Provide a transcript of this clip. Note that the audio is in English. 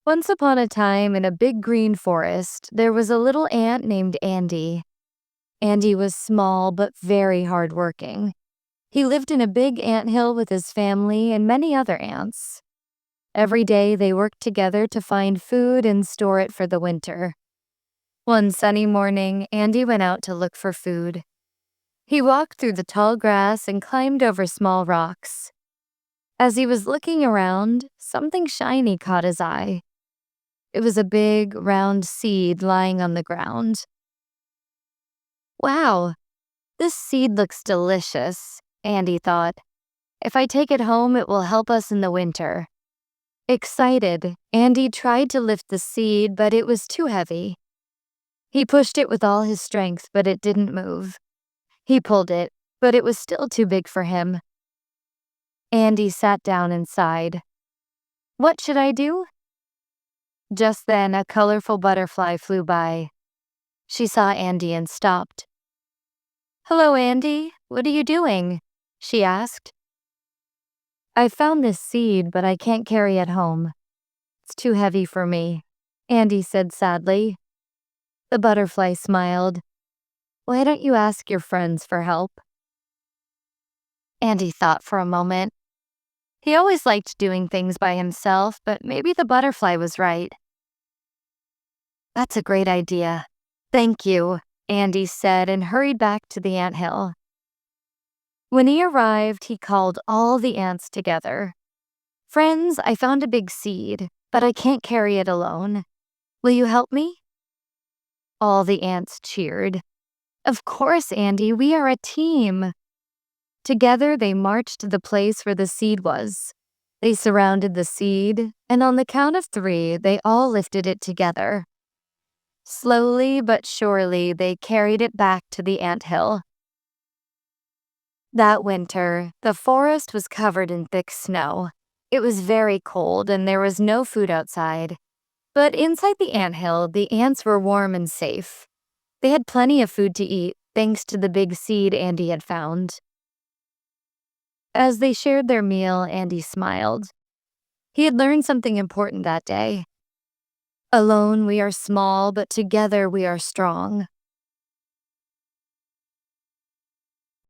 Once upon a time, in a big green forest, there was a little ant named Andy. Andy was small but very hardworking. He lived in a big anthill with his family and many other ants. Every day, they worked together to find food and store it for the winter. One sunny morning, Andy went out to look for food. He walked through the tall grass and climbed over small rocks. As he was looking around, something shiny caught his eye. It was a big, round seed lying on the ground. Wow, this seed looks delicious, Andy thought. If I take it home, it will help us in the winter. Excited, Andy tried to lift the seed, but it was too heavy. He pushed it with all his strength, but it didn't move. He pulled it, but it was still too big for him. Andy sat down and sighed. What should I do? Just then, a colorful butterfly flew by. She saw Andy and stopped. Hello, Andy. What are you doing? She asked. I found this seed, but I can't carry it home. It's too heavy for me, Andy said sadly. The butterfly smiled. Why don't you ask your friends for help? Andy thought for a moment. He always liked doing things by himself, but maybe the butterfly was right. That's a great idea. Thank you, Andy said and hurried back to the anthill. When he arrived, he called all the ants together. Friends, I found a big seed, but I can't carry it alone. Will you help me? All the ants cheered. Of course, Andy, we are a team. Together, they marched to the place where the seed was. They surrounded the seed, and on the count of 3, they all lifted it together. Slowly but surely, they carried it back to the anthill. That winter, the forest was covered in thick snow. It was very cold and there was no food outside. But inside the anthill, the ants were warm and safe. They had plenty of food to eat, thanks to the big seed Andy had found. As they shared their meal, Andy smiled. He had learned something important that day. Alone we are small, but together we are strong.